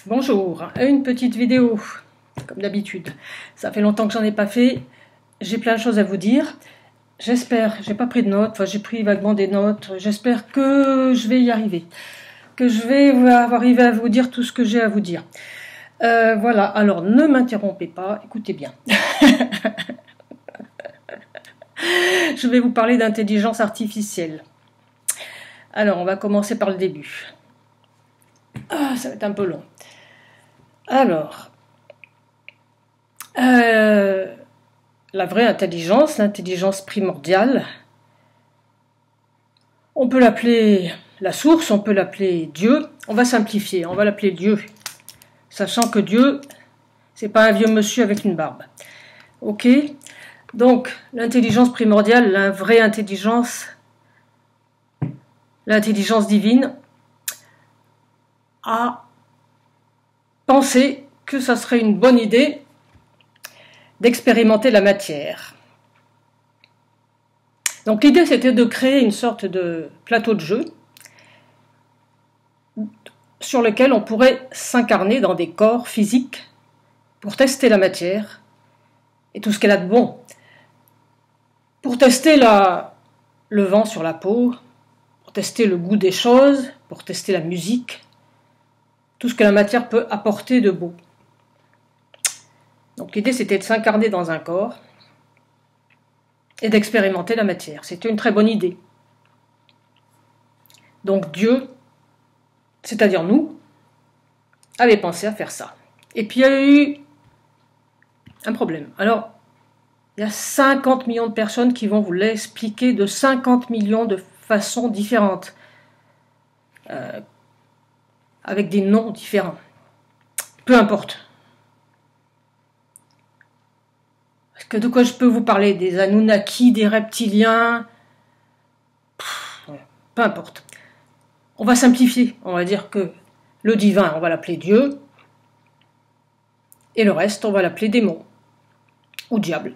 Bonjour, une petite vidéo, comme d'habitude. Ça fait longtemps que j'en ai pas fait, j'ai plein de choses à vous dire. J'espère, j'ai pas pris de notes, enfin j'ai pris vaguement des notes, j'espère que je vais y arriver. Que je vais arriver à vous dire tout ce que j'ai à vous dire. Voilà, alors ne m'interrompez pas, écoutez bien. Je vais vous parler d'intelligence artificielle. Alors, on va commencer par le début. Ça va être un peu long. Alors, la vraie intelligence, l'intelligence primordiale, on peut l'appeler la source, on peut l'appeler Dieu. On va simplifier, on va l'appeler Dieu. Sachant que Dieu, c'est pas un vieux monsieur avec une barbe. Ok? Donc, l'intelligence primordiale, la vraie intelligence, l'intelligence divine, a pensé que ça serait une bonne idée d'expérimenter la matière. Donc l'idée, c'était de créer une sorte de plateau de jeu sur lequel on pourrait s'incarner dans des corps physiques pour tester la matière et tout ce qu'elle a de bon. Pour tester le vent sur la peau, pour tester le goût des choses, pour tester la musique, tout ce que la matière peut apporter de beau. Donc l'idée, c'était de s'incarner dans un corps et d'expérimenter la matière. C'était une très bonne idée. Donc Dieu, c'est-à-dire nous, avait pensé à faire ça. Et puis il y a eu un problème. Alors, il y a 50 millions de personnes qui vont vous l'expliquer de 50 millions de façons différentes, avec des noms différents. Peu importe. De quoi je peux vous parler? Des Anunnaki, des reptiliens, peu importe. On va simplifier, on va dire que le divin, on va l'appeler Dieu, et le reste, on va l'appeler démon, ou diable,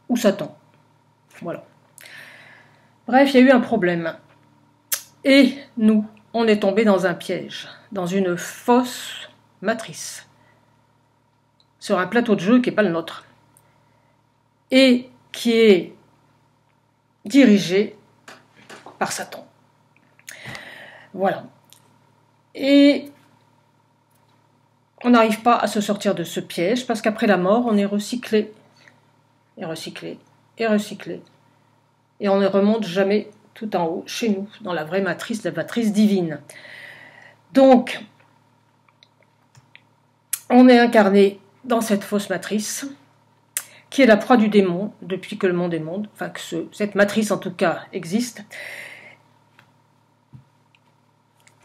ou Satan. Voilà. Bref, il y a eu un problème. Et nous, on est tombé dans un piège, dans une fausse matrice, sur un plateau de jeu qui n'est pas le nôtre, et qui est dirigé par Satan. Voilà. Et on n'arrive pas à se sortir de ce piège parce qu'après la mort, on est recyclé, et recyclé, et recyclé. Et on ne remonte jamais tout en haut, chez nous, dans la vraie matrice, la matrice divine. Donc, on est incarné dans cette fausse matrice, qui est la proie du démon, depuis que le monde est monde, enfin que cette matrice en tout cas existe,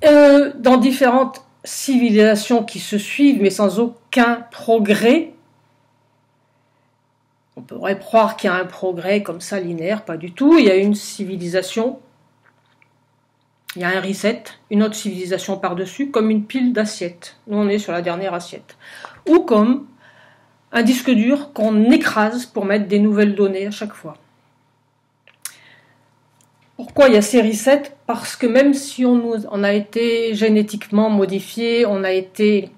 dans différentes civilisations qui se suivent, mais sans aucun progrès. On pourrait croire qu'il y a un progrès comme ça linéaire, pas du tout. Il y a une civilisation, il y a un reset, une autre civilisation par-dessus, comme une pile d'assiettes. Nous, on est sur la dernière assiette. Ou comme un disque dur qu'on écrase pour mettre des nouvelles données à chaque fois. Pourquoi il y a ces resets? Parce que même si on a été génétiquement modifié, on a été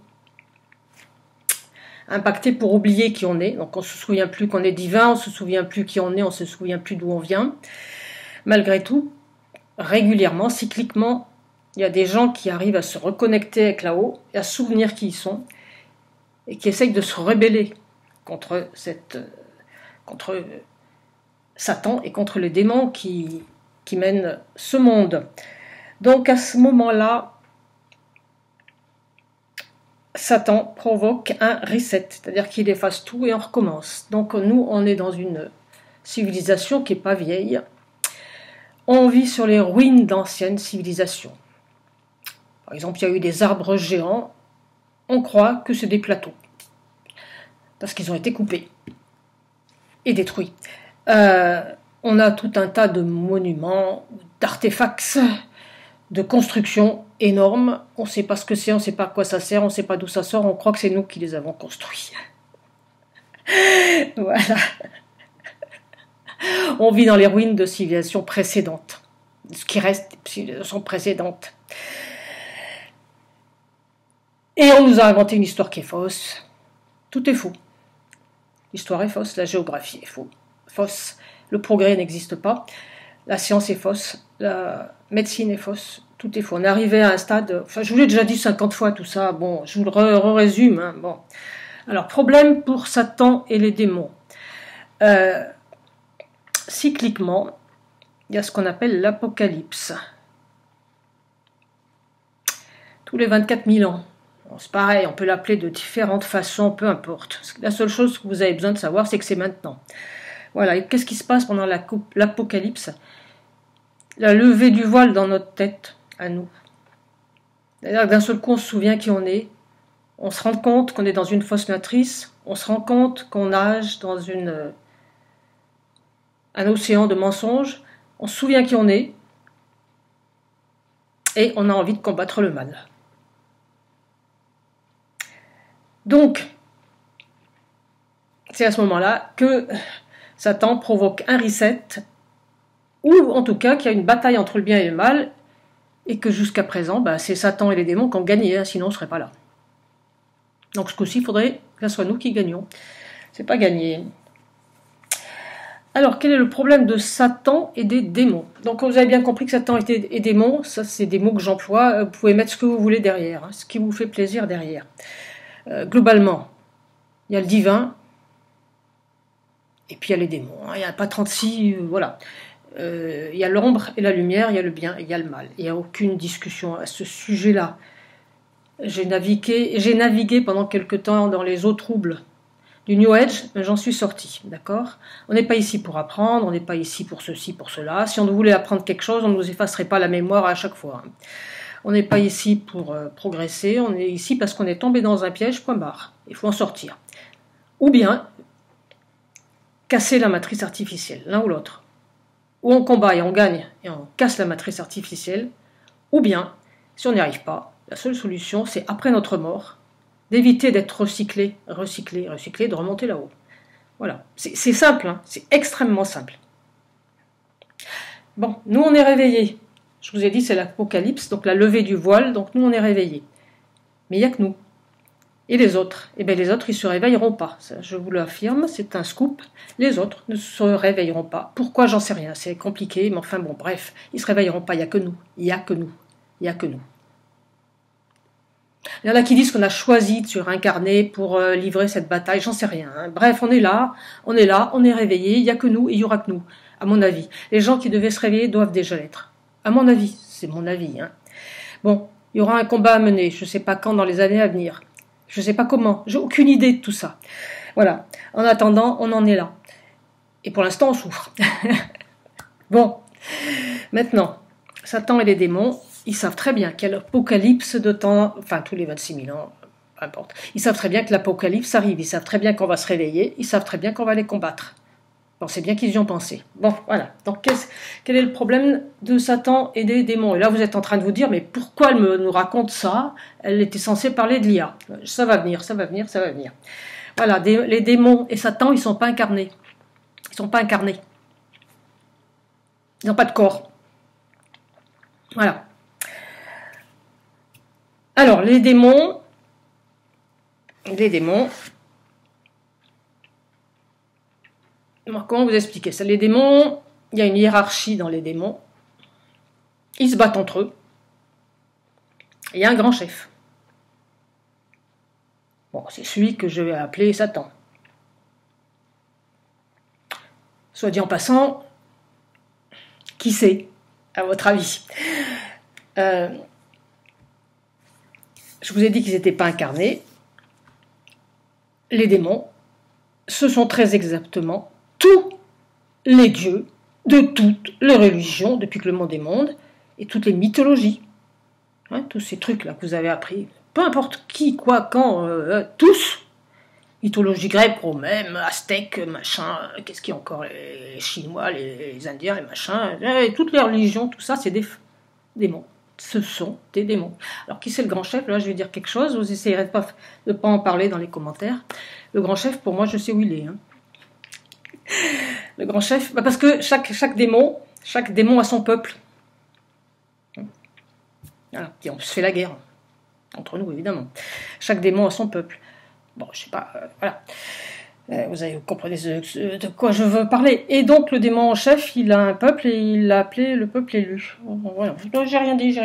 impacté pour oublier qui on est, donc on ne se souvient plus qu'on est divin, on ne se souvient plus qui on est, on ne se souvient plus d'où on vient. Malgré tout, régulièrement, cycliquement, il y a des gens qui arrivent à se reconnecter avec là-haut, et à se souvenir qui ils sont, et qui essayent de se rebeller contre Satan et contre les démons qui mènent ce monde. Donc à ce moment-là, Satan provoque un reset, c'est-à-dire qu'il efface tout et on recommence. Donc nous, on est dans une civilisation qui n'est pas vieille. On vit sur les ruines d'anciennes civilisations. Par exemple, il y a eu des arbres géants. On croit que c'est des plateaux, parce qu'ils ont été coupés et détruits. On a tout un tas de monuments, d'artefacts, de constructions énormes. On ne sait pas ce que c'est, on ne sait pas à quoi ça sert, on ne sait pas d'où ça sort, on croit que c'est nous qui les avons construits. Voilà. On vit dans les ruines de civilisations précédentes. Ce qui reste des civilisations précédentes. Et on nous a inventé une histoire qui est fausse. Tout est faux. L'histoire est fausse, la géographie est fausse. Le progrès n'existe pas. La science est fausse. La médecine est fausse. Tout est faux. On est arrivé à un stade... Enfin, je vous l'ai déjà dit 50 fois tout ça. Bon, je vous le résume. Hein, bon. Alors, problème pour Satan et les démons. Cycliquement, il y a ce qu'on appelle l'apocalypse. Tous les 24 000 ans. Bon, c'est pareil, on peut l'appeler de différentes façons, peu importe. La seule chose que vous avez besoin de savoir, c'est que c'est maintenant. Voilà, et qu'est-ce qui se passe pendant l'apocalypse? La levée du voile dans notre tête, à nous. C'est-à-dire d'un seul coup, on se souvient qui on est. On se rend compte qu'on est dans une fausse matrice. On se rend compte qu'on nage dans un océan de mensonges. On se souvient qui on est. Et on a envie de combattre le mal. Donc, c'est à ce moment-là que Satan provoque un reset, ou en tout cas qu'il y a une bataille entre le bien et le mal, et que jusqu'à présent, c'est Satan et les démons qui ont gagné, hein, sinon on ne serait pas là. Donc ce coup-ci, il faudrait que ce soit nous qui gagnions. C'est pas gagné. Alors, quel est le problème de Satan et des démons? Donc vous avez bien compris que Satan et démons, ça c'est des mots que j'emploie, vous pouvez mettre ce que vous voulez derrière, hein, ce qui vous fait plaisir derrière. Globalement, il y a le divin, et puis il y a les démons. Hein, il n'y a pas 36, voilà. Il y a l'ombre et la lumière, il y a le bien et il y a le mal. Il n'y a aucune discussion à ce sujet-là. J'ai navigué pendant quelque temps dans les eaux troubles du New Age, mais j'en suis sorti, d'accord? On n'est pas ici pour apprendre, on n'est pas ici pour ceci, pour cela. Si on voulait apprendre quelque chose, on ne nous effacerait pas la mémoire à chaque fois. On n'est pas ici pour progresser, on est ici parce qu'on est tombé dans un piège, point barre. Il faut en sortir. Ou bien casser la matrice artificielle, l'un ou l'autre. Ou on combat et on gagne et on casse la matrice artificielle, ou bien, si on n'y arrive pas, la seule solution, c'est après notre mort, d'éviter d'être recyclé, de remonter là-haut. Voilà, c'est simple, hein, c'est extrêmement simple. Bon, nous on est réveillés. Je vous ai dit, c'est l'apocalypse, donc la levée du voile, donc nous on est réveillés. Mais il n'y a que nous. Et les autres? Eh bien les autres, ils ne se réveilleront pas. Ça, je vous l'affirme, c'est un scoop. Les autres ne se réveilleront pas. Pourquoi? J'en sais rien, c'est compliqué, mais enfin bon, bref, ils ne se réveilleront pas, il n'y a que nous. Il n'y a que nous. Il n'y a que nous. Il y en a qui disent qu'on a choisi de se réincarner pour livrer cette bataille, j'en sais rien. Hein. Bref, on est là, on est réveillés, il n'y a que nous et il n'y aura que nous, à mon avis. Les gens qui devaient se réveiller doivent déjà l'être. À mon avis, c'est mon avis. Hein. Bon, il y aura un combat à mener, je ne sais pas quand dans les années à venir. Je ne sais pas comment, j'ai aucune idée de tout ça. Voilà, en attendant, on en est là. Et pour l'instant, on souffre. Bon, maintenant, Satan et les démons, ils savent très bien qu'il y a l'apocalypse de temps, enfin tous les 26 000 ans, peu importe. Ils savent très bien que l'apocalypse arrive, ils savent très bien qu'on va se réveiller, ils savent très bien qu'on va les combattre. Bon, c'est bien qu'ils y ont pensé. Bon, voilà. Donc, quel est le problème de Satan et des démons? Et là, vous êtes en train de vous dire, mais pourquoi elle nous raconte ça? Elle était censée parler de l'IA. Ça va venir, ça va venir, ça va venir. Voilà, les démons et Satan, ils ne sont pas incarnés. Ils ne sont pas incarnés. Ils n'ont pas de corps. Voilà. Alors, les démons, comment vous expliquer ça? Les démons, il y a une hiérarchie dans les démons. Ils se battent entre eux. Il y a un grand chef. Bon, c'est celui que je vais appeler Satan. Soit dit en passant, qui c'est, à votre avis? Je vous ai dit qu'ils n'étaient pas incarnés. Les démons, ce sont très exactement tous les dieux de toutes les religions depuis que le monde est monde et toutes les mythologies. Hein, tous ces trucs-là que vous avez appris, peu importe qui, quoi, quand, tous. Mythologie grecque, romaine, aztèque, machin, qu'est-ce qu'il y a encore, les Chinois, les Indiens, les machins, toutes les religions, tout ça, c'est des démons. Ce sont des démons. Alors, qui c'est le grand chef? Là, je vais dire quelque chose, vous essayerez de pas en parler dans les commentaires. Le grand chef, pour moi, je sais où il est. Hein. Le grand chef, parce que chaque démon a son peuple. Voilà. Et on se fait la guerre. Entre nous, évidemment. Chaque démon a son peuple. Bon, je sais pas, voilà. Vous comprenez de quoi je veux parler. Et donc, le démon en chef, il a un peuple et il l'a appelé le peuple élu. Voilà. J'ai rien dit.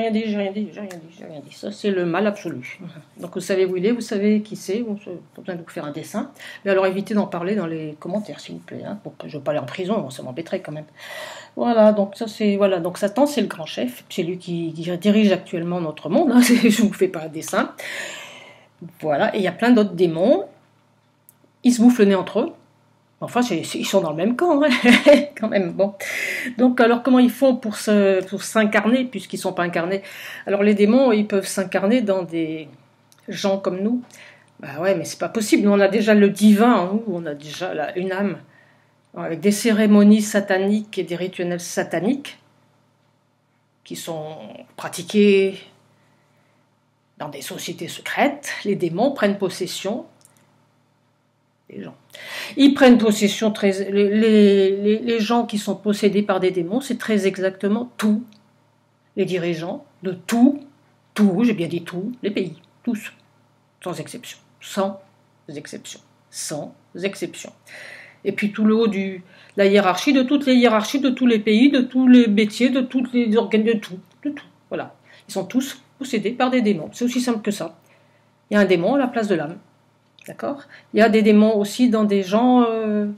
Ça, c'est le mal absolu. Donc, vous savez où il est, vous savez qui c'est. Bon, pas besoin de vous faire un dessin. Mais alors, évitez d'en parler dans les commentaires, s'il vous plaît. Hein, pour que je ne veux pas aller en prison, ça m'embêterait quand même. Voilà, donc ça c'est voilà, donc Satan c'est le grand chef, c'est lui qui dirige actuellement notre monde. Hein, je vous fais pas un dessin. Voilà, et il y a plein d'autres démons. Ils se bouffent le nez entre eux. Enfin, ils sont dans le même camp, hein, quand même. Bon. Donc, alors, comment ils font pour s'incarner, puisqu'ils ne sont pas incarnés? Alors, les démons, ils peuvent s'incarner dans des gens comme nous. Bah ouais, mais c'est pas possible. Nous, on a déjà le divin en nous, on a déjà une âme, avec des cérémonies sataniques et des rituels sataniques qui sont pratiqués dans des sociétés secrètes. Les démons prennent possession des gens. Ils prennent possession, les gens qui sont possédés par des démons, c'est très exactement tous les dirigeants de tous, j'ai bien dit tous, les pays, tous, sans exception, sans exception. Et puis tout le haut de la hiérarchie, de toutes les hiérarchies, de tous les pays, de tous les métiers, de tous les organes, de tout, voilà. Ils sont tous possédés par des démons, c'est aussi simple que ça. Il y a un démon à la place de l'âme. D'accord. Il y a des démons aussi dans des gens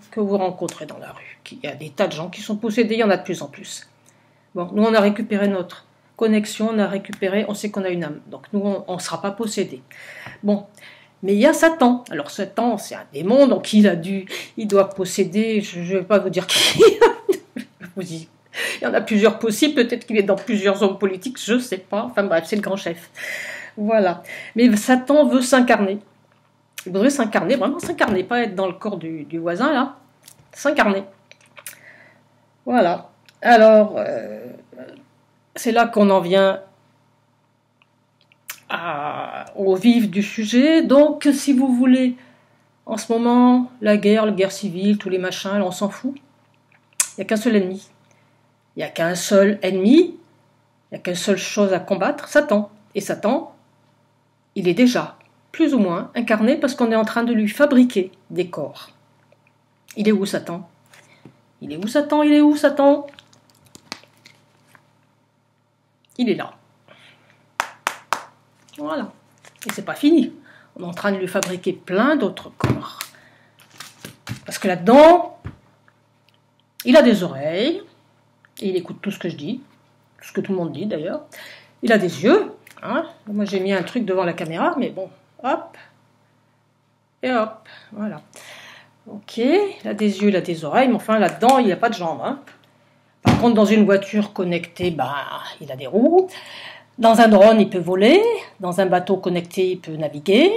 que vous rencontrez dans la rue. Il y a des tas de gens qui sont possédés, il y en a de plus en plus. Bon, nous on a récupéré notre connexion, on sait qu'on a une âme. Donc nous on ne sera pas possédés. Bon, mais il y a Satan. Alors Satan c'est un démon, donc il doit posséder, je ne vais pas vous dire qui. Il y en a plusieurs possibles, peut-être qu'il est dans plusieurs hommes politiques, je ne sais pas. Enfin bref, c'est le grand chef. Voilà. Mais Satan veut s'incarner. Il voudrait s'incarner, vraiment s'incarner, pas être dans le corps du voisin, là. S'incarner. Voilà. Alors, c'est là qu'on en vient au vif du sujet. Donc, si vous voulez, en ce moment, la guerre civile, tous les machins, là, on s'en fout. Il n'y a qu'un seul ennemi. Il n'y a qu'un seul ennemi. Il n'y a qu'une seule chose à combattre, Satan. Et Satan, il est déjà plus ou moins incarné parce qu'on est en train de lui fabriquer des corps. Il est où Satan? Il est où Satan? Il est où Satan? Il est là. Voilà. Et c'est pas fini. On est en train de lui fabriquer plein d'autres corps. Parce que là-dedans, il a des oreilles, et il écoute tout ce que je dis, tout ce que tout le monde dit d'ailleurs. Il a des yeux. Hein. Moi j'ai mis un truc devant la caméra, mais bon. Hop, et hop, voilà. Ok, il a des yeux, il a des oreilles, mais enfin là-dedans, il n'y a pas de jambes. Hein. Par contre, dans une voiture connectée, il a des roues. Dans un drone, il peut voler. Dans un bateau connecté, il peut naviguer.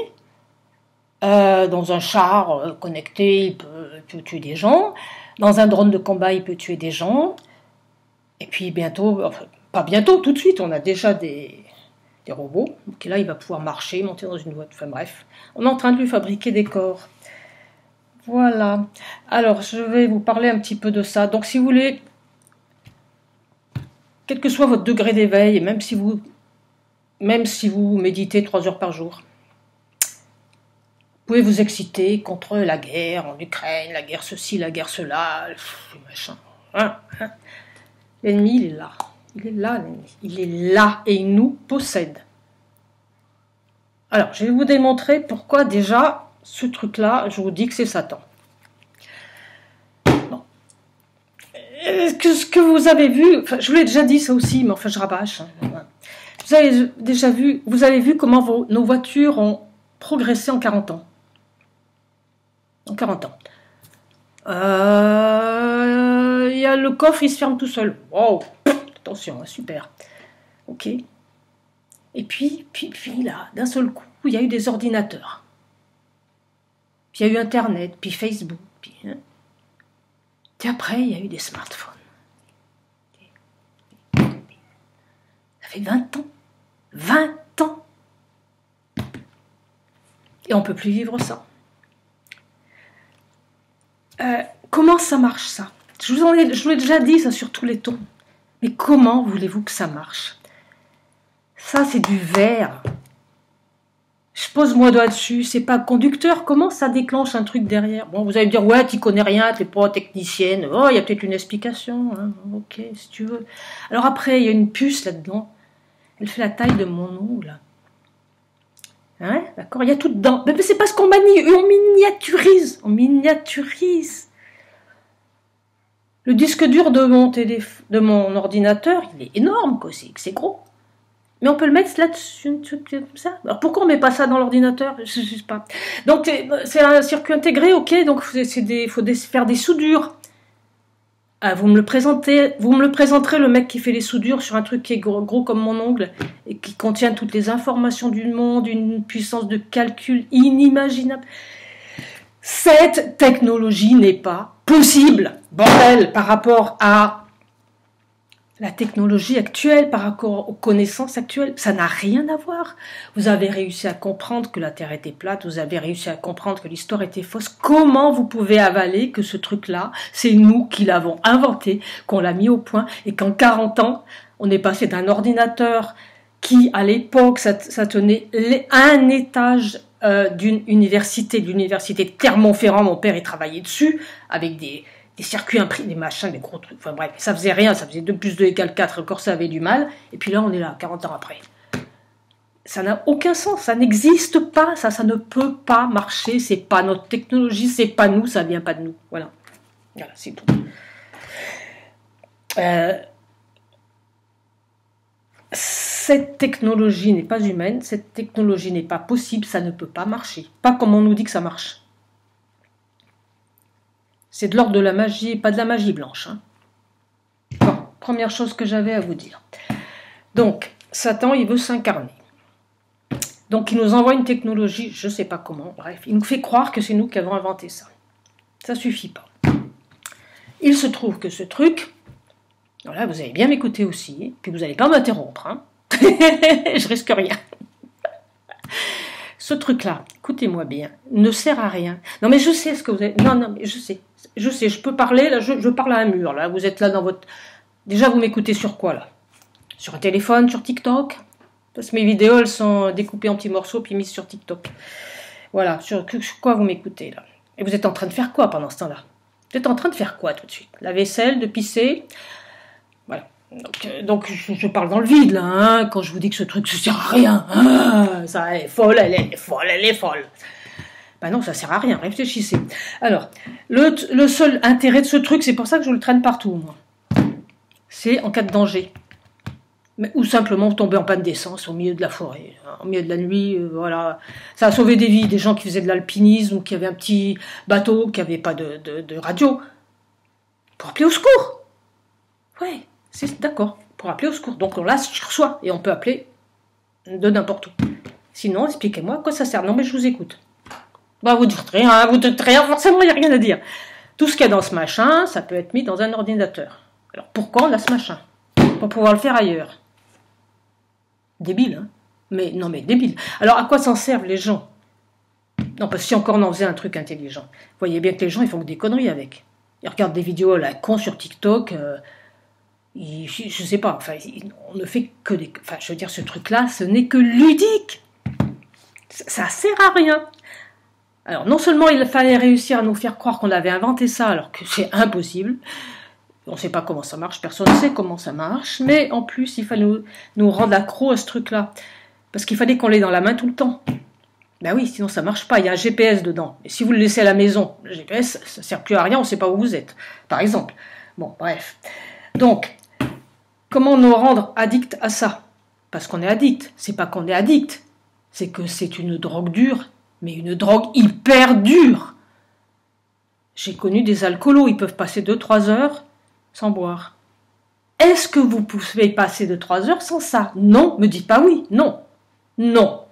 Dans un char connecté, il peut tuer des gens. Dans un drone de combat, il peut tuer des gens. Et puis bientôt, enfin, pas bientôt, tout de suite, on a déjà des robots. Donc là, il va pouvoir marcher, monter dans une voiture. Enfin bref, on est en train de lui fabriquer des corps. Voilà. Alors, je vais vous parler un petit peu de ça. Donc, si vous voulez, quel que soit votre degré d'éveil, et même si vous méditez 3 heures par jour, vous pouvez vous exciter contre la guerre en Ukraine, la guerre ceci, la guerre cela, machin. L'ennemi, il est là. Il est là, l'ennemi. Il est là et il nous possède. Alors, je vais vous démontrer pourquoi déjà, ce truc-là, je vous dis que c'est Satan. Bon. Ce que vous avez vu, enfin, je vous l'ai déjà dit ça aussi, mais enfin je rabâche. Vous avez vu comment nos voitures ont progressé en 40 ans. En 40 ans. Il y a le coffre, il se ferme tout seul. Wow, attention, super. Ok. Et puis là, d'un seul coup, il y a eu des ordinateurs. Puis il y a eu Internet, puis Facebook. Puis après, il y a eu des smartphones. Ça fait 20 ans. 20 ans. Et on ne peut plus vivre ça. Comment ça marche, ça? Je vous l'ai déjà dit, ça, sur tous les tons. Mais comment voulez-vous que ça marche? Ça, c'est du verre. je pose mon doigt dessus, c'est pas conducteur, comment ça déclenche un truc derrière? Bon, vous allez me dire, ouais, tu connais rien, t'es pas technicienne, oh, il y a peut-être une explication, hein. Ok, si tu veux. Alors après, il y a une puce là-dedans, elle fait la taille de mon ongle. Hein, d'accord, il y a tout dedans. Mais c'est parce qu'on miniaturise, on miniaturise. Le disque dur de mon ordinateur, il est énorme, quoi, c'est gros. Mais on peut le mettre là-dessus, comme ça. Alors pourquoi on met pas ça dans l'ordinateur? Je sais pas. Donc c'est un circuit intégré, ok. Donc faut faire des soudures. Ah, vous me le présenterez le mec qui fait les soudures sur un truc qui est gros comme mon ongle et qui contient toutes les informations du monde, une puissance de calcul inimaginable. Cette technologie n'est pas possible, bordel, par rapport à la technologie actuelle, par rapport aux connaissances actuelles. Ça n'a rien à voir. Vous avez réussi à comprendre que la Terre était plate, vous avez réussi à comprendre que l'histoire était fausse. Comment vous pouvez avaler que ce truc-là, c'est nous qui l'avons inventé, qu'on l'a mis au point, et qu'en 40 ans, on est passé d'un ordinateur qui, à l'époque, ça tenait un étage d'une université, de l'université de Clermont-Ferrand, mon père y travaillait dessus, avec des circuits imprimés, des machins, des gros trucs, enfin bref, ça faisait rien, ça faisait 2 plus 2 égale 4, encore ça avait du mal, et puis là on est là, 40 ans après. Ça n'a aucun sens, ça n'existe pas, ça ne peut pas marcher, c'est pas notre technologie, c'est pas nous, ça vient pas de nous, voilà. Voilà, c'est tout. Cette technologie n'est pas humaine, cette technologie n'est pas possible, ça ne peut pas marcher. Pas comme on nous dit que ça marche. C'est de l'ordre de la magie, pas de la magie blanche. Hein. Bon, première chose que j'avais à vous dire. Donc, Satan, il veut s'incarner. Donc, il nous envoie une technologie, je ne sais pas comment, bref, il nous fait croire que c'est nous qui avons inventé ça. Ça ne suffit pas. Il se trouve que ce truc, voilà, vous allez bien m'écouter aussi, puis vous n'allez pas m'interrompre, hein. Je risque rien. Ce truc-là, écoutez-moi bien, ne sert à rien. Non mais je sais ce que vous avez... Non, mais je sais, je peux parler, là, je parle à un mur, là, vous êtes là dans votre... Déjà, vous m'écoutez sur quoi, là? Sur un téléphone, sur TikTok? Parce que mes vidéos, elles sont découpées en petits morceaux, puis mises sur TikTok. Voilà, sur quoi vous m'écoutez, là? Et vous êtes en train de faire quoi pendant ce temps-là? Vous êtes en train de faire quoi, tout de suite? La vaisselle, de pisser? Voilà. Donc je parle dans le vide là, hein, quand je vous dis que ce truc ça sert à rien, hein, ça est folle, elle est folle. Ben non, ça sert à rien, réfléchissez. Alors, le seul intérêt de ce truc, c'est pour ça que je le traîne partout, moi. C'est en cas de danger. Ou simplement tomber en panne d'essence au milieu de la forêt, au milieu de la nuit, voilà. Ça a sauvé des vies, des gens qui faisaient de l'alpinisme ou qui avaient un petit bateau, qui n'avaient pas de radio. Pour appeler au secours. Ouais. C'est d'accord, pour appeler au secours. Donc on l'a sur soi et on peut appeler de n'importe où. Sinon, expliquez-moi à quoi ça sert. Non, mais je vous écoute. Bah, vous dites rien, forcément, il n'y a rien à dire. Tout ce qu'il y a dans ce machin, ça peut être mis dans un ordinateur. Alors pourquoi on a ce machin? Pour pouvoir le faire ailleurs. Débile, hein? Mais débile. Alors à quoi s'en servent les gens? Non, parce que si encore on en faisait un truc intelligent. Vous voyez bien que les gens, ils font que des conneries avec. Ils regardent des vidéos à la con sur TikTok... je sais pas, enfin, on ne fait que des... Enfin, je veux dire, ce truc-là, ce n'est que ludique. Ça sert à rien. Alors, non seulement il fallait réussir à nous faire croire qu'on avait inventé ça, alors que c'est impossible. On ne sait pas comment ça marche, personne ne sait comment ça marche, mais en plus, il fallait nous rendre accro à ce truc-là. Parce qu'il fallait qu'on l'ait dans la main tout le temps. Ben oui, sinon ça marche pas, il y a un GPS dedans. Et si vous le laissez à la maison, le GPS, ça ne sert plus à rien, on ne sait pas où vous êtes, par exemple. Bon, bref. Donc, comment nous rendre addicts à ça? Parce qu'on est addict. C'est pas qu'on est addict. C'est que c'est une drogue dure, mais une drogue hyper dure. J'ai connu des alcoolos, ils peuvent passer 2-3 heures sans boire. Est-ce que vous pouvez passer 2-3 heures sans ça? Non, me dites pas oui. Non. Non.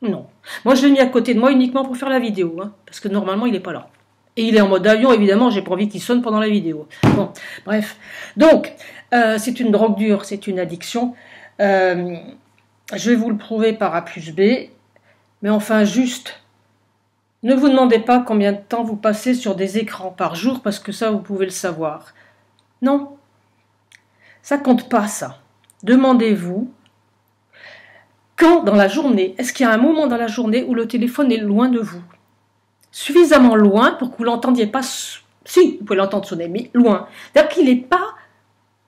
Non. Moi, je l'ai mis à côté de moi uniquement pour faire la vidéo, hein, parce que normalement, il n'est pas là. Et il est en mode avion, évidemment, j'ai pas envie qu'il sonne pendant la vidéo. Bon, bref. Donc, c'est une drogue dure, c'est une addiction. Je vais vous le prouver par A plus B. Mais enfin, juste, ne vous demandez pas combien de temps vous passez sur des écrans par jour, parce que ça, vous pouvez le savoir. Non. Ça compte pas, ça. Demandez-vous Quand dans la journée, est-ce qu'il y a un moment dans la journée où le téléphone est loin de vous? Suffisamment loin pour que vous ne l'entendiez pas. Si, vous pouvez l'entendre sonner, mais loin. C'est-à-dire qu'il n'est pas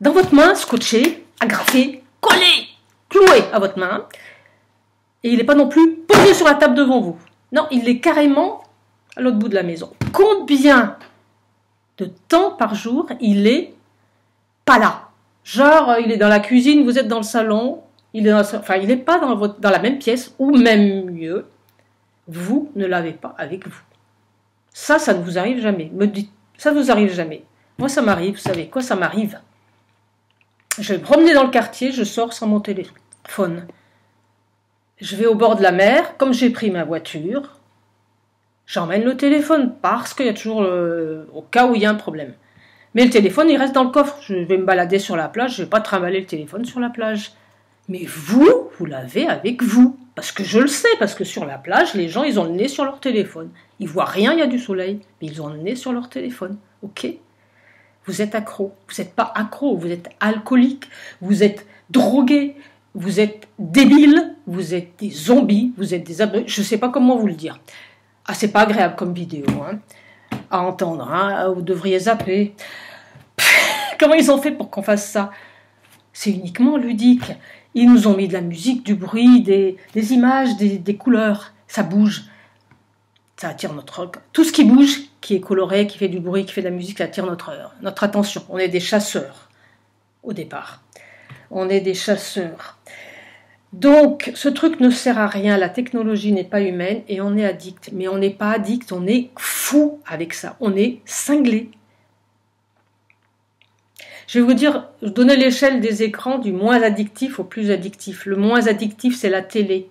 dans votre main, scotché, agrafé, collé, cloué à votre main. Et il n'est pas non plus posé sur la table devant vous. Non, il est carrément à l'autre bout de la maison. Combien de temps par jour il est pas là? Genre, il est dans la cuisine, vous êtes dans le salon, il n'est pas dans la même pièce, ou même mieux, vous ne l'avez pas avec vous. Ça ne vous arrive jamais. Me dites, ça ne vous arrive jamais. Moi, ça m'arrive, vous savez quoi, ça m'arrive. Je vais me promener dans le quartier, je sors sans mon téléphone. Je vais au bord de la mer, comme j'ai pris ma voiture, j'emmène le téléphone parce qu'il y a toujours au cas où il y a un problème. Mais le téléphone, il reste dans le coffre. Je vais me balader sur la plage, je ne vais pas trimballer le téléphone sur la plage. Mais vous l'avez avec vous. Parce que je le sais, parce que sur la plage, les gens, ils ont le nez sur leur téléphone. Ils voient rien, il y a du soleil, mais ils ont le nez sur leur téléphone. Ok? Vous êtes accro. Vous n'êtes pas accro, vous êtes alcoolique, vous êtes drogué, vous êtes débile, vous êtes des zombies, vous êtes des abrutis. Je ne sais pas comment vous le dire. Ah, c'est pas agréable comme vidéo, hein, à entendre, hein, vous devriez zapper. Comment ils ont fait pour qu'on fasse ça? C'est uniquement ludique. Ils nous ont mis de la musique, du bruit, des images, des couleurs. Ça bouge. Ça attire notre... Tout ce qui bouge, qui est coloré, qui fait du bruit, qui fait de la musique, ça attire notre attention. On est des chasseurs, au départ. On est des chasseurs. Donc, ce truc ne sert à rien. La technologie n'est pas humaine et on est addict. Mais on n'est pas addict, on est fou avec ça. On est cinglé. Je vais vous dire, donner l'échelle des écrans du moins addictif au plus addictif. Le moins addictif, c'est la télé.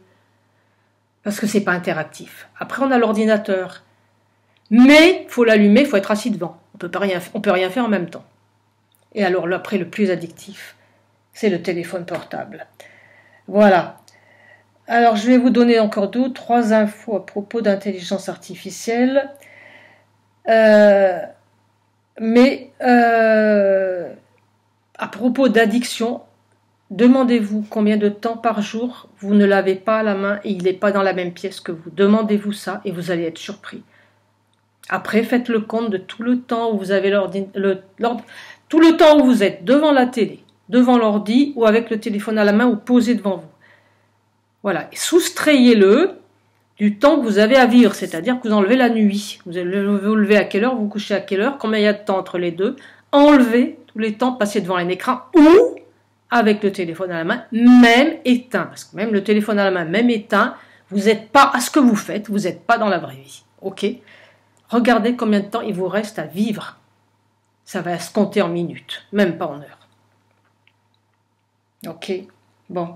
Parce que c'est pas interactif. Après, on a l'ordinateur. Mais il faut l'allumer, il faut être assis devant. On peut rien faire en même temps. Et alors, après, le plus addictif, c'est le téléphone portable. Voilà. Alors, je vais vous donner encore 2 ou 3 infos à propos d'intelligence artificielle. À propos d'addiction, demandez-vous combien de temps par jour vous ne l'avez pas à la main et il n'est pas dans la même pièce que vous. Demandez-vous ça et vous allez être surpris. Après, faites le compte de tout le temps où vous avez tout le temps où vous êtes devant la télé, devant l'ordi ou avec le téléphone à la main ou posé devant vous. Voilà, soustrayez-le du temps que vous avez à vivre, c'est-à-dire que vous enlevez la nuit. Vous vous levez à quelle heure, vous vous couchez à quelle heure, combien il y a de temps entre les deux. Enlevez tous les temps passés devant un écran ou avec le téléphone à la main, même éteint. Parce que même le téléphone à la main, même éteint, vous n'êtes pas à ce que vous faites, vous n'êtes pas dans la vraie vie. Ok? Regardez combien de temps il vous reste à vivre. Ça va se compter en minutes, même pas en heures. Ok? Bon.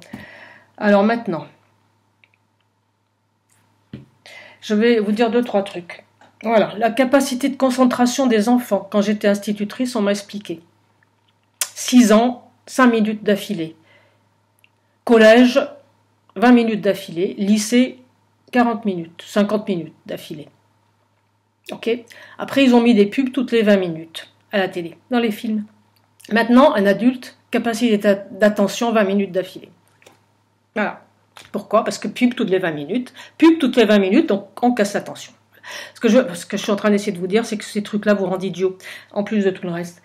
Alors maintenant, je vais vous dire 2-3 trucs. Voilà, la capacité de concentration des enfants. Quand j'étais institutrice, on m'a expliqué. 6 ans, 5 minutes d'affilée. Collège, 20 minutes d'affilée. Lycée, 40 minutes, 50 minutes d'affilée. Ok? Après, ils ont mis des pubs toutes les 20 minutes à la télé, dans les films. Maintenant, un adulte, capacité d'attention, 20 minutes d'affilée. Voilà. Pourquoi? Parce que pub toutes les 20 minutes. Pub toutes les 20 minutes, donc on casse l'attention. Ce que je suis en train d'essayer de vous dire, c'est que ces trucs-là vous rendent idiots, en plus de tout le reste.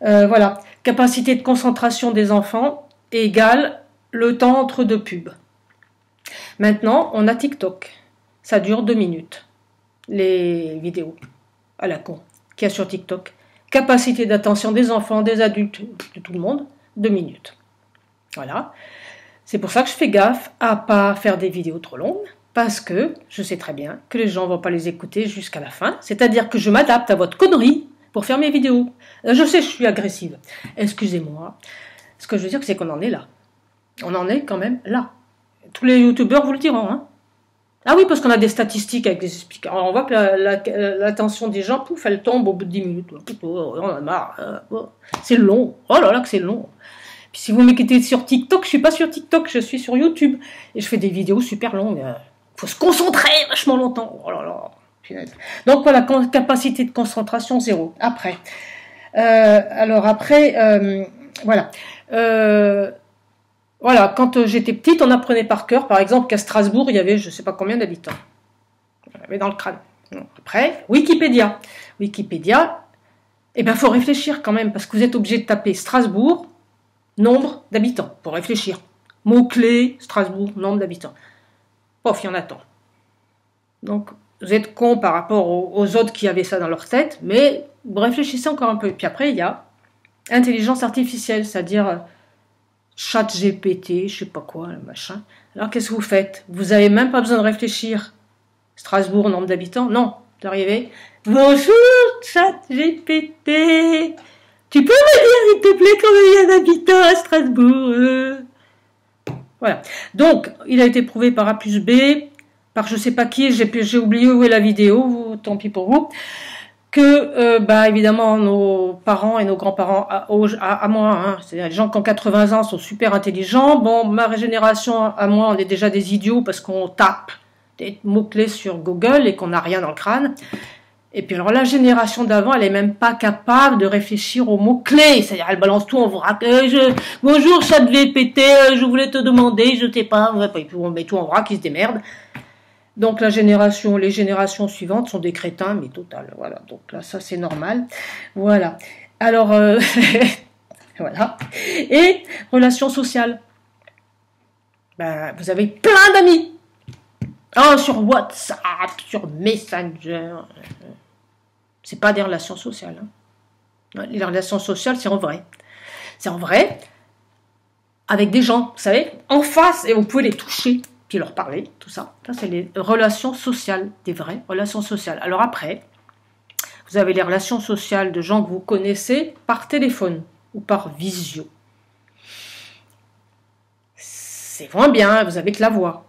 Voilà. Capacité de concentration des enfants égale le temps entre 2 pubs. Maintenant, on a TikTok. Ça dure 2 minutes. Les vidéos à la con qu'il y a sur TikTok. Capacité d'attention des enfants, des adultes, de tout le monde, 2 minutes. Voilà. C'est pour ça que je fais gaffe à pas faire des vidéos trop longues, parce que je sais très bien que les gens ne vont pas les écouter jusqu'à la fin. C'est-à-dire que je m'adapte à votre connerie pour faire mes vidéos. Je sais, je suis agressive. Excusez-moi. Ce que je veux dire, c'est qu'on en est là. On en est quand même là. Tous les youtubeurs vous le diront, hein. Ah oui, parce qu'on a des statistiques avec des explications. Alors on voit que l'attention des gens, pouf, elle tombe au bout de 10 minutes. On en a marre. C'est long. Oh là là, que c'est long. Puis si vous m'écoutez sur TikTok, je suis pas sur TikTok, je suis sur YouTube. Et je fais des vidéos super longues. Faut se concentrer vachement longtemps. Oh là là. Punaise. Donc voilà, capacité de concentration 0. Après. Voilà. Voilà, quand j'étais petite, on apprenait par cœur, par exemple, qu'à Strasbourg, il y avait je ne sais pas combien d'habitants. On avait dans le crâne. Après, Wikipédia. Wikipédia, eh bien, il faut réfléchir quand même, parce que vous êtes obligé de taper Strasbourg, nombre d'habitants, pour réfléchir. Mot-clé, Strasbourg, nombre d'habitants. Pof, il y en a tant. Donc, vous êtes con par rapport aux autres qui avaient ça dans leur tête, mais vous réfléchissez encore un peu. Puis après, il y a intelligence artificielle, c'est-à-dire chat GPT, je sais pas quoi, le machin. Alors, qu'est-ce que vous faites? Vous n'avez même pas besoin de réfléchir. Strasbourg, nombre d'habitants? Non, vous arrivez. Bonjour, chat GPT. Tu peux me dire, s'il te plaît, combien il y a d'habitants à Strasbourg? Voilà. Donc, il a été prouvé par A plus B, par je sais pas qui, j'ai oublié où est la vidéo, tant pis pour vous, que, évidemment, nos parents et nos grands-parents, à moi, hein, c'est-à-dire les gens qui ont 80 ans sont super intelligents. Bon, ma génération, à moi, on est déjà des idiots parce qu'on tape des mots-clés sur Google et qu'on n'a rien dans le crâne. Et puis alors la génération d'avant, elle est même pas capable de réfléchir aux mots-clés. C'est-à-dire, elle balance tout en vrac. Bonjour, chat GPT, je voulais te demander, je sais pas. On met tout en vrac, ils se démerdent. Donc les générations suivantes sont des crétins, mais total. Voilà. Donc là, ça c'est normal. Voilà. Alors, voilà. Et relations sociales. Vous avez plein d'amis. Sur WhatsApp, sur Messenger. C'est pas des relations sociales. Hein. Les relations sociales, c'est en vrai. C'est en vrai, avec des gens, vous savez, en face, et vous pouvez les toucher, puis leur parler, tout ça. Ça, c'est les relations sociales, des vraies relations sociales. Alors après, vous avez les relations sociales de gens que vous connaissez par téléphone ou par visio. C'est moins bien, vous avez que la voix.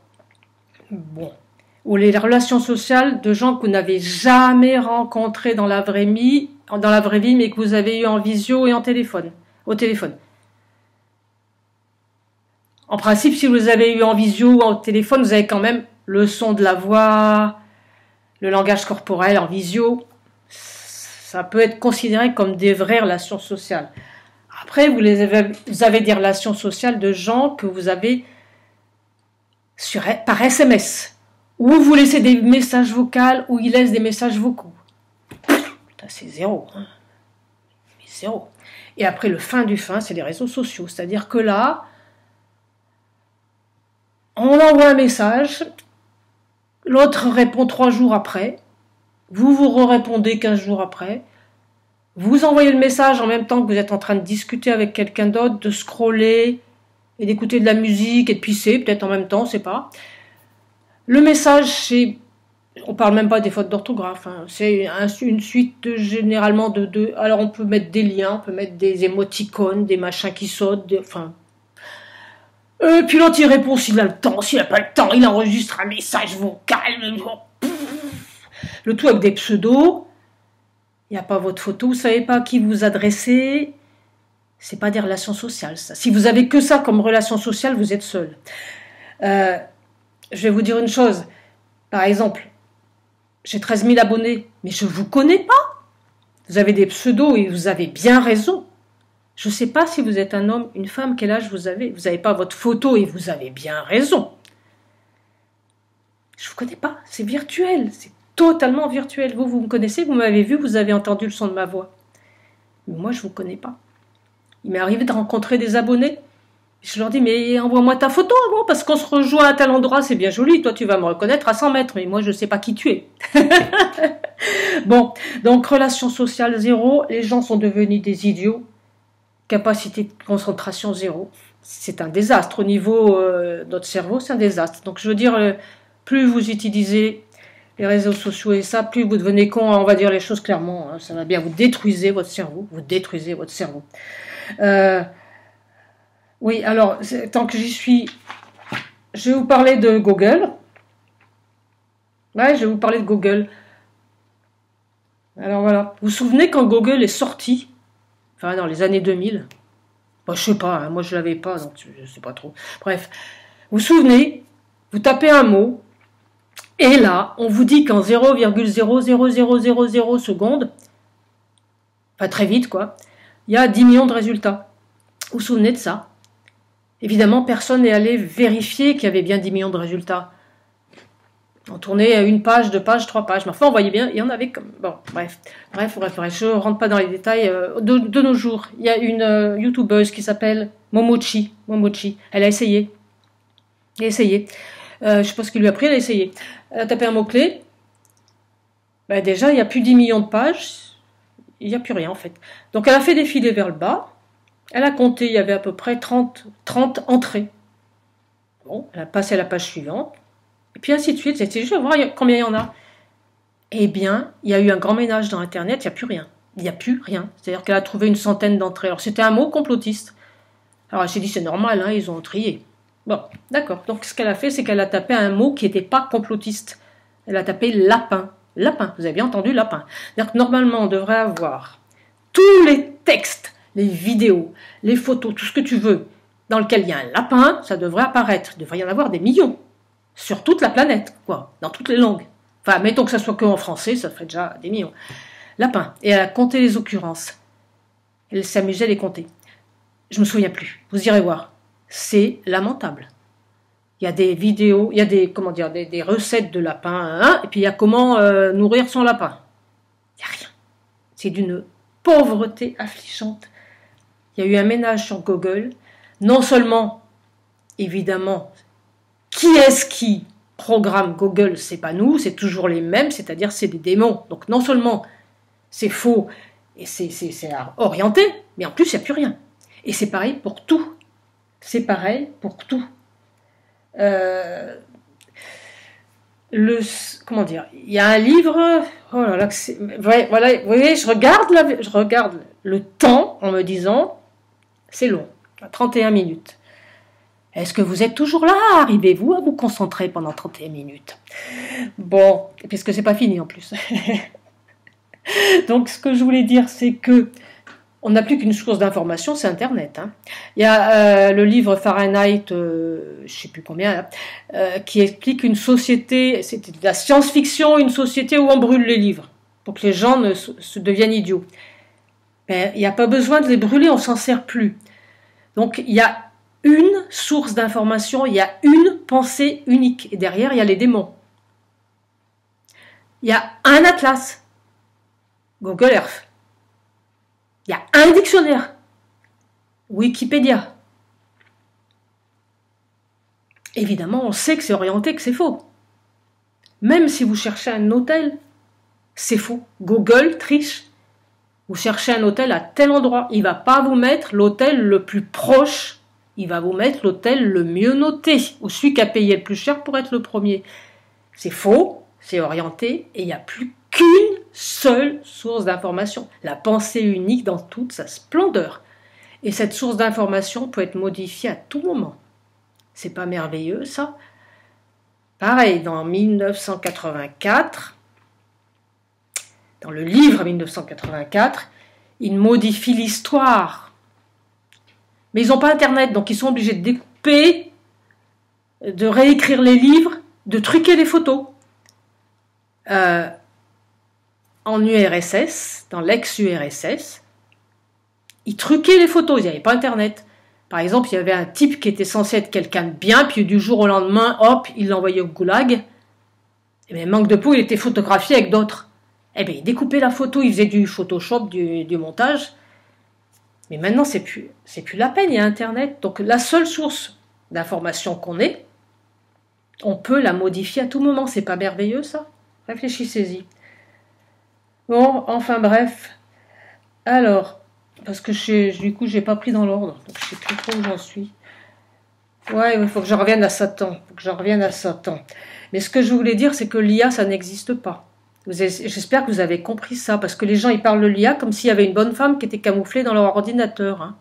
Bon. Ou les relations sociales de gens que vous n'avez jamais rencontrés dans la vraie vie, mais que vous avez eu en visio et au téléphone. En principe, si vous avez eu en visio ou en téléphone, vous avez quand même le son de la voix, le langage corporel en visio. Ça peut être considéré comme des vraies relations sociales. Après, vous avez des relations sociales de gens que vous avez par SMS. Ou vous laissez des messages vocaux, ou ils laissent des messages vocaux. C'est zéro. Hein. Zéro. Et après, le fin du fin, c'est les réseaux sociaux. C'est-à-dire que là, on envoie un message, l'autre répond 3 jours après, vous répondez 15 jours après, vous envoyez le message en même temps que vous êtes en train de discuter avec quelqu'un d'autre, de scroller, et d'écouter de la musique, et de pisser, peut-être en même temps, on ne sait pas. Le message, on parle même pas des fautes d'orthographe, hein. C'est une suite généralement de... Alors on peut mettre des liens, on peut mettre des émoticônes, des machins qui sautent, puis l'autre il répond s'il a le temps, s'il n'a pas le temps, il enregistre un message vocal, le tout avec des pseudos, il n'y a pas votre photo, vous ne savez pas à qui vous adressez, c'est pas des relations sociales ça. Si vous avez que ça comme relation sociale, vous êtes seul. Je vais vous dire une chose. Par exemple, j'ai 13 000 abonnés, mais je ne vous connais pas. Vous avez des pseudos et vous avez bien raison. Je ne sais pas si vous êtes un homme, une femme, quel âge vous avez. Vous n'avez pas votre photo et vous avez bien raison. Je ne vous connais pas. C'est virtuel. C'est totalement virtuel. Vous me connaissez, vous m'avez vu, vous avez entendu le son de ma voix. Mais moi, je ne vous connais pas. Il m'est arrivé de rencontrer des abonnés. Je leur dis, mais envoie-moi ta photo avant, parce qu'on se rejoint à tel endroit, c'est bien joli, toi tu vas me reconnaître à 100 mètres, mais moi je ne sais pas qui tu es. Bon, donc relation sociale zéro, les gens sont devenus des idiots, capacité de concentration zéro. C'est un désastre, au niveau de notre cerveau, c'est un désastre. Donc je veux dire, plus vous utilisez les réseaux sociaux et ça, plus vous devenez con, on va dire les choses clairement, hein, ça va bien, vous détruisez votre cerveau. Oui, alors, tant que j'y suis, je vais vous parler de Google. Ouais, je vais vous parler de Google. Alors voilà, vous vous souvenez quand Google est sorti, enfin dans les années 2000, je sais pas, hein, moi je l'avais pas, donc je sais pas trop. Bref, vous vous souvenez, vous tapez un mot, et là, on vous dit qu'en 0,00000 secondes, enfin très vite quoi, il y a 10 millions de résultats. Vous vous souvenez de ça? Évidemment, personne n'est allé vérifier qu'il y avait bien 10 millions de résultats. On tournait une page, 2 pages, 3 pages. Mais enfin, on voyait bien, il y en avait comme... Bon, bref. Je ne rentre pas dans les détails. De nos jours, il y a une youtubeuse qui s'appelle Momochi. Elle a essayé. Je ne sais pas ce qu'il lui a pris, elle a essayé. Elle a tapé un mot-clé. Ben déjà, il n'y a plus 10 millions de pages. Il n'y a plus rien, en fait. Donc, elle a fait défiler vers le bas. Elle a compté, il y avait à peu près 30 entrées. Bon, elle a passé à la page suivante. Et puis ainsi de suite. C'était juste à voir combien il y en a. Eh bien, il y a eu un grand ménage dans Internet, il n'y a plus rien. Il n'y a plus rien. C'est-à-dire qu'elle a trouvé une centaine d'entrées. Alors, c'était un mot complotiste. Alors, elle s'est dit, c'est normal, hein, ils ont trié. Bon, d'accord. Donc, ce qu'elle a fait, c'est qu'elle a tapé un mot qui n'était pas complotiste. Elle a tapé lapin. Lapin, vous avez bien entendu, lapin. C'est-à-dire que normalement, on devrait avoir tous les textes, les vidéos, les photos, tout ce que tu veux, dans lequel il y a un lapin, ça devrait apparaître. Il devrait y en avoir des millions. Sur toute la planète, quoi. Dans toutes les langues. Enfin, mettons que ça soit que en français, ça ferait déjà des millions. Lapin. Et elle a compté les occurrences. Elle s'amusait à les compter. Je me souviens plus. Vous irez voir. C'est lamentable. Il y a des vidéos, il y a des recettes de lapin, hein, et puis il y a comment nourrir son lapin. Il n'y a rien. C'est d'une pauvreté affligeante. Il y a eu un ménage sur Google. Non seulement, évidemment, qui est-ce qui programme Google? C'est pas nous, c'est toujours les mêmes, c'est-à-dire c'est des démons. Donc non seulement c'est faux et c'est orienté, mais en plus il n'y a plus rien. Et c'est pareil pour tout. C'est pareil pour tout. Comment dire, il y a un livre, oh là là, voilà, vous voyez, je regarde le temps en me disant, c'est long, 31 minutes. Est-ce que vous êtes toujours là? Arrivez-vous à vous concentrer pendant 31 minutes? Bon, puisque c'est pas fini en plus. Donc, ce que je voulais dire, c'est que on n'a plus qu'une source d'information, c'est Internet. Hein. Il y a le livre Fahrenheit, je ne sais plus combien, qui explique une société, c'était de la science-fiction, une société où on brûle les livres, pour que les gens ne se deviennent idiots. Mais il n'y a pas besoin de les brûler, on s'en sert plus. Donc il y a une source d'information, il y a une pensée unique, et derrière il y a les démons. Il y a un atlas, Google Earth. Il y a un dictionnaire, Wikipédia. Évidemment, on sait que c'est orienté, que c'est faux. Même si vous cherchez un hôtel, c'est faux. Google triche. Vous cherchez un hôtel à tel endroit, il ne va pas vous mettre l'hôtel le plus proche, il va vous mettre l'hôtel le mieux noté, ou celui qui a payé le plus cher pour être le premier. C'est faux, c'est orienté, et il n'y a plus qu'une seule source d'information, la pensée unique dans toute sa splendeur. Et cette source d'information peut être modifiée à tout moment. C'est pas merveilleux, ça? Pareil, dans 1984, dans le livre 1984, ils modifient l'histoire. Mais ils n'ont pas Internet, donc ils sont obligés de découper, de réécrire les livres, de truquer les photos. En URSS, dans l'ex-URSS, ils truquaient les photos, il n'y avait pas Internet. Par exemple, il y avait un type qui était censé être quelqu'un de bien, puis du jour au lendemain, hop, il l'envoyait au goulag. Et bien, manque de peau, il était photographié avec d'autres. Eh bien, il découpait la photo, il faisait du Photoshop, du montage. Mais maintenant, c'est plus la peine, il y a Internet. Donc, la seule source d'information qu'on ait, on peut la modifier à tout moment. C'est pas merveilleux, ça? Réfléchissez-y. Bon, enfin bref. Alors, parce que du coup, j'ai pas pris dans l'ordre, donc je sais plus trop où j'en suis. Ouais, il faut que je revienne à Satan. Mais ce que je voulais dire, c'est que l'IA, ça n'existe pas. J'espère que vous avez compris ça, parce que les gens, ils parlent de l'IA comme s'il y avait une bonne femme qui était camouflée dans leur ordinateur. Hein.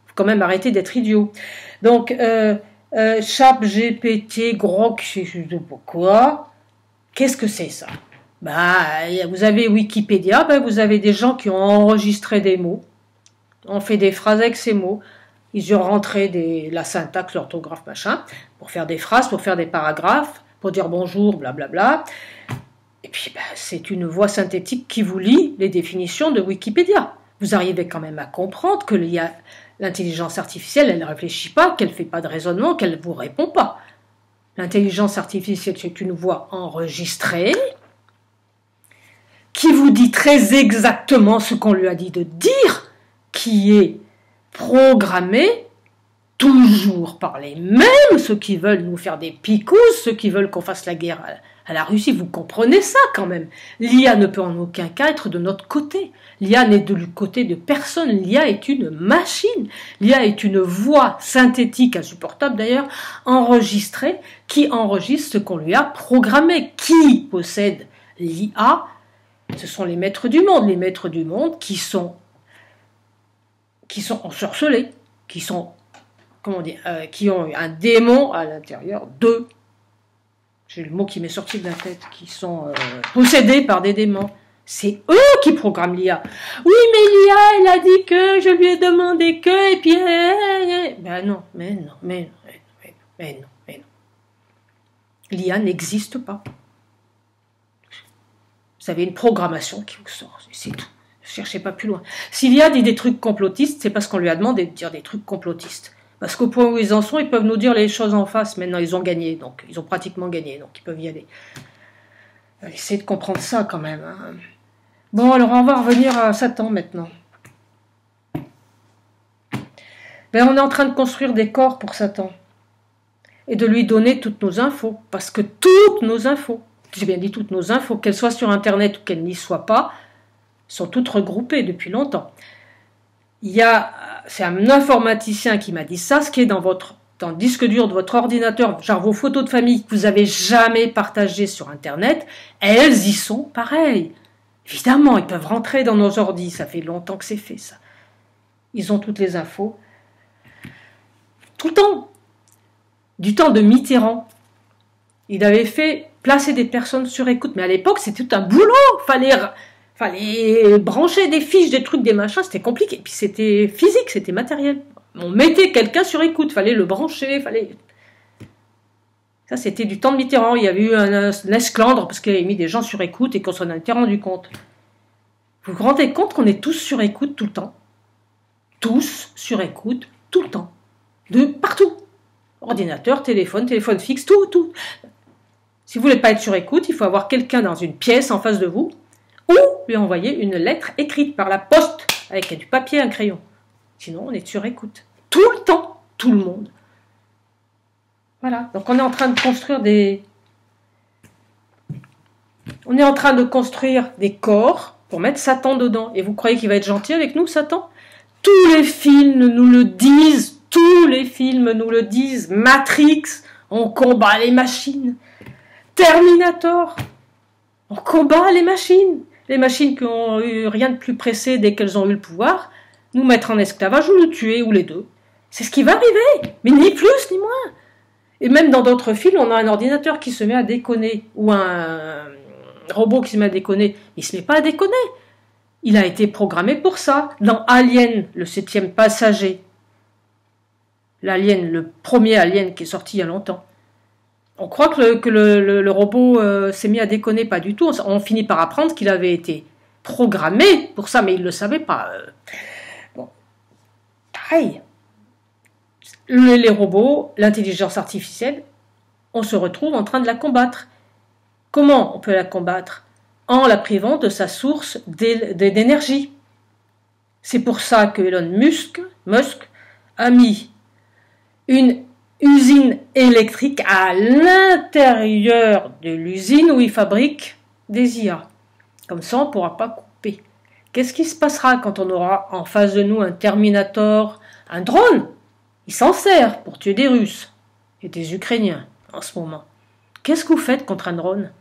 Faut quand même arrêter d'être idiot. Donc, ChatGPT, Grok, je sais pas quoi. Qu'est-ce que c'est ça? Bah, vous avez Wikipédia, vous avez des gens qui ont enregistré des mots, ont fait des phrases avec ces mots, ils ont rentré la syntaxe, l'orthographe, machin, pour faire des phrases, pour faire des paragraphes, pour dire bonjour, blablabla. Et puis, c'est une voix synthétique qui vous lit les définitions de Wikipédia. Vous arrivez quand même à comprendre que L'intelligence artificielle, elle ne réfléchit pas, qu'elle ne fait pas de raisonnement, qu'elle ne vous répond pas. L'intelligence artificielle, c'est une voix enregistrée qui vous dit très exactement ce qu'on lui a dit de dire, qui est programmée toujours par les mêmes, ceux qui veulent nous faire des picousses, ceux qui veulent qu'on fasse la guerre à la Russie. Vous comprenez ça quand même. L'IA ne peut en aucun cas être de notre côté. L'IA n'est du côté de personne. L'IA est une machine. L'IA est une voix synthétique, insupportable d'ailleurs, enregistrée, qui enregistre ce qu'on lui a programmé. Qui possède l'IA? Ce sont les maîtres du monde qui sont ensorcelés, qui ont un démon à l'intérieur d'eux. J'ai le mot qui m'est sorti de la tête, qui sont possédés par des démons. C'est eux qui programment l'IA. Oui, mais l'IA, elle a dit que, je lui ai demandé que, et puis... Ben non, mais non. L'IA n'existe pas. Vous avez une programmation qui vous sort, c'est tout. Ne cherchez pas plus loin. Si l'IA dit des trucs complotistes, c'est parce qu'on lui a demandé de dire des trucs complotistes. Parce qu'au point où ils en sont, ils peuvent nous dire les choses en face. Maintenant, ils ont gagné, donc ils ont pratiquement gagné, donc ils peuvent y aller. Essayez de comprendre ça quand même. Hein. Bon, alors on va revenir à Satan maintenant. Ben, on est en train de construire des corps pour Satan. Et de lui donner toutes nos infos. Parce que toutes nos infos, j'ai bien dit toutes nos infos, qu'elles soient sur Internet ou qu'elles n'y soient pas, sont toutes regroupées depuis longtemps. C'est un informaticien qui m'a dit ça, ce qui est dans le disque dur de votre ordinateur, genre vos photos de famille que vous avez jamais partagées sur Internet, elles y sont pareilles. Évidemment, ils peuvent rentrer dans nos ordis, ça fait longtemps que c'est fait ça. Ils ont toutes les infos. Tout le temps. Du temps de Mitterrand, il avait fait placer des personnes sur écoute, mais à l'époque c'était tout un boulot, fallait brancher des fiches, des trucs, des machins, c'était compliqué. Et puis c'était physique, c'était matériel. On mettait quelqu'un sur écoute, fallait le brancher, Ça, c'était du temps de Mitterrand. Il y avait eu un esclandre parce qu'il avait mis des gens sur écoute et qu'on s'en était rendu compte. Vous vous rendez compte qu'on est tous sur écoute tout le temps? Tous sur écoute tout le temps. De partout. Ordinateur, téléphone fixe, tout. Si vous voulez pas être sur écoute, il faut avoir quelqu'un dans une pièce en face de vous ou lui envoyer une lettre écrite par la poste avec du papier et un crayon. Sinon, on est sur écoute. Tout le temps, tout le monde. Voilà. Donc, on est en train de construire des corps pour mettre Satan dedans. Et vous croyez qu'il va être gentil avec nous, Satan? Tous les films nous le disent. Matrix, on combat les machines. Terminator, on combat les machines. Les machines qui ont eu rien de plus pressé dès qu'elles ont eu le pouvoir, nous mettre en esclavage ou nous tuer, ou les deux. C'est ce qui va arriver, mais ni plus ni moins. Et même dans d'autres films, on a un ordinateur qui se met à déconner, ou un robot qui se met à déconner. Il se met pas à déconner. Il a été programmé pour ça. Dans Alien, le 7e passager, le premier Alien qui est sorti il y a longtemps, on croit que le robot s'est mis à déconner, pas du tout. On finit par apprendre qu'il avait été programmé pour ça, mais il ne le savait pas. Bon. Pareil. Les robots, l'intelligence artificielle, on se retrouve en train de la combattre. Comment on peut la combattre? En la privant de sa source d'énergie. C'est pour ça que Elon Musk a mis une usine électrique à l'intérieur de l'usine où il fabrique des IA. Comme ça, on ne pourra pas couper. Qu'est-ce qui se passera quand on aura en face de nous un Terminator, un drone? Il s'en sert pour tuer des Russes et des Ukrainiens en ce moment. Qu'est-ce que vous faites contre un drone?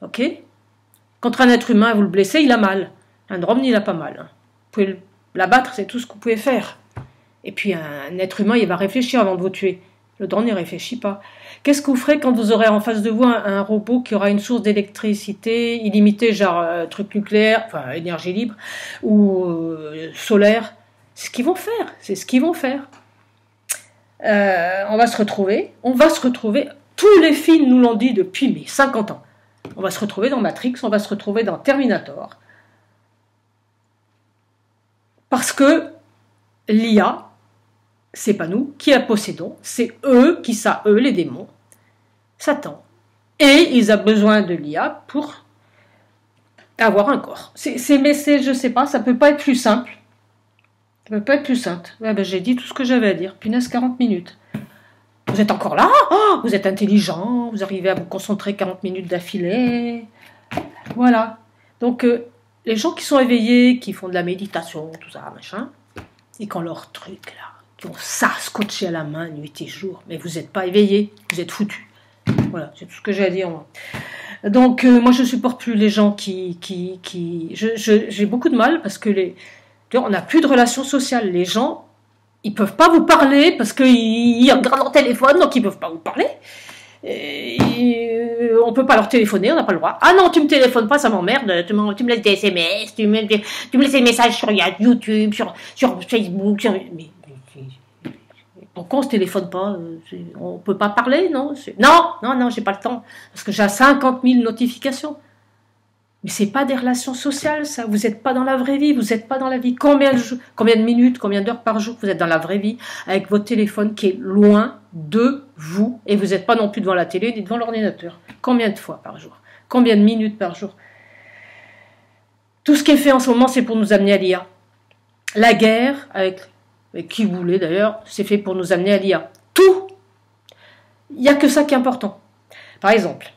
Ok? Contre un être humain, vous le blessez, il a mal. Un drone, il a pas mal. Vous pouvez l'abattre, c'est tout ce que vous pouvez faire. Et puis un être humain, il va réfléchir avant de vous tuer. Le drone ne réfléchit pas. Qu'est-ce que vous ferez quand vous aurez en face de vous un robot qui aura une source d'électricité illimitée, genre truc nucléaire, enfin énergie libre, ou solaire? C'est ce qu'ils vont faire. On va se retrouver. Tous les films nous l'ont dit depuis 50 ans. On va se retrouver dans Matrix, on va se retrouver dans Terminator. Parce que l'IA c'est pas nous qui la possédons, c'est eux qui ça, eux les démons, Satan. Et ils ont besoin de l'IA pour avoir un corps. Mais je sais pas, ça peut pas être plus simple. Ça peut pas être plus simple. Ouais, ben, j'ai dit tout ce que j'avais à dire. Punaise, 40 minutes. Vous êtes encore là? Oh, vous êtes intelligent, vous arrivez à vous concentrer 40 minutes d'affilée. Voilà. Donc, les gens qui sont éveillés, qui font de la méditation, tout ça, machin, et qui ont leur truc, là, qui ont ça scotché à la main nuit et jour, mais vous n'êtes pas éveillés, vous êtes foutus. Voilà, c'est tout ce que j'ai à dire, moi. Donc, moi, je ne supporte plus les gens j'ai beaucoup de mal parce que on n'a plus de relations sociales. Les gens, ils peuvent pas vous parler parce qu'ils regardent leur téléphone, donc ils peuvent pas vous parler. On peut pas leur téléphoner, on n'a pas le droit. Ah non, tu me téléphones pas, ça m'emmerde. Tu me laisses des SMS, tu me laisses des messages sur YouTube, sur Facebook. Pourquoi on se téléphone pas? On peut pas parler, non? Non, j'ai pas le temps parce que j'ai 50 000 notifications. Mais c'est pas des relations sociales, ça. Vous n'êtes pas dans la vraie vie, vous n'êtes pas dans la vie. Combien de minutes, combien d'heures par jour vous êtes dans la vraie vie avec votre téléphone qui est loin de vous et vous n'êtes pas non plus devant la télé ni devant l'ordinateur. Combien de fois par jour? Combien de minutes par jour? Tout ce qui est fait en ce moment, c'est pour nous amener à l'IA. La guerre, avec qui vous voulez d'ailleurs, c'est fait pour nous amener à l'IA. Tout. Il n'y a que ça qui est important. Par exemple,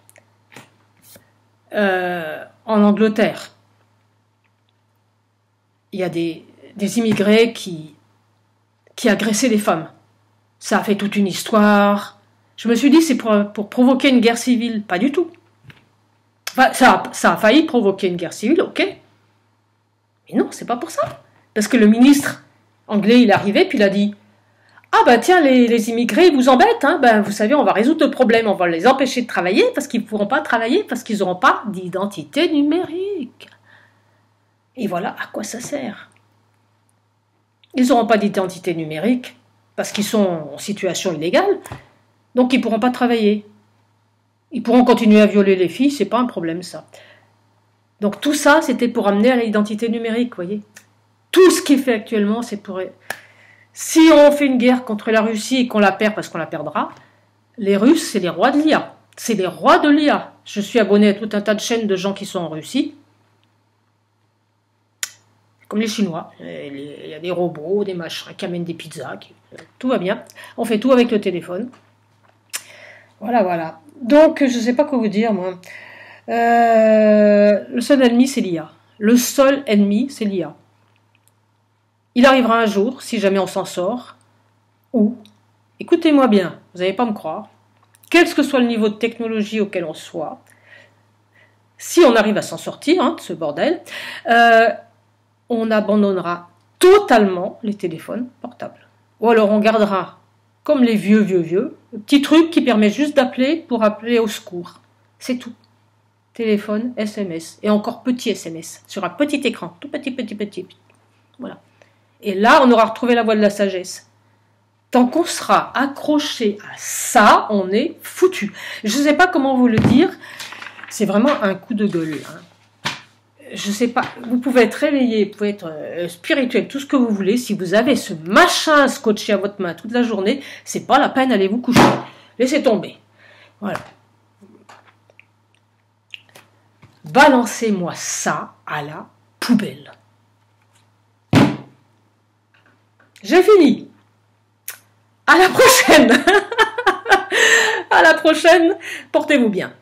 en Angleterre, il y a des immigrés qui agressaient les femmes. Ça a fait toute une histoire. Je me suis dit, c'est pour provoquer une guerre civile. Pas du tout. Enfin, ça a failli provoquer une guerre civile, ok. Mais non, c'est pas pour ça. Parce que le ministre anglais, il est arrivé, puis il a dit « Ah ben tiens, les immigrés, ils vous embêtent, hein, ben vous savez, on va résoudre le problème, on va les empêcher de travailler parce qu'ils ne pourront pas travailler, parce qu'ils n'auront pas d'identité numérique. » Et voilà à quoi ça sert. Ils n'auront pas d'identité numérique parce qu'ils sont en situation illégale, donc ils ne pourront pas travailler. Ils pourront continuer à violer les filles, c'est pas un problème ça. Donc tout ça, c'était pour amener à l'identité numérique, vous voyez. Tout ce qui est fait actuellement, c'est pour... Si on fait une guerre contre la Russie et qu'on la perd parce qu'on la perdra, les Russes, c'est les rois de l'IA. C'est les rois de l'IA. Je suis abonné à tout un tas de chaînes de gens qui sont en Russie. Comme les Chinois. Il y a des robots, des machins qui amènent des pizzas. Tout va bien. On fait tout avec le téléphone. Voilà. Donc, je ne sais pas quoi vous dire, moi. Le seul ennemi, c'est l'IA. Le seul ennemi, c'est l'IA. Il arrivera un jour, si jamais on s'en sort, où, écoutez-moi bien, vous n'allez pas me croire, quel que soit le niveau de technologie auquel on soit, si on arrive à s'en sortir de ce bordel, on abandonnera totalement les téléphones portables. Ou alors on gardera, comme les vieux, le petit truc qui permet juste d'appeler pour appeler au secours. C'est tout. Téléphone, SMS, et encore petit SMS, sur un petit écran, tout petit. Voilà. Et là, on aura retrouvé la voie de la sagesse. Tant qu'on sera accroché à ça, on est foutu. Je ne sais pas comment vous le dire. C'est vraiment un coup de gueule. Je ne sais pas. Vous pouvez être réveillé, vous pouvez être spirituel, tout ce que vous voulez. Si vous avez ce machin scotché à votre main toute la journée, c'est pas la peine d'aller vous coucher. Laissez tomber. Voilà. Balancez-moi ça à la poubelle. J'ai fini. À la prochaine. À la prochaine. Portez-vous bien.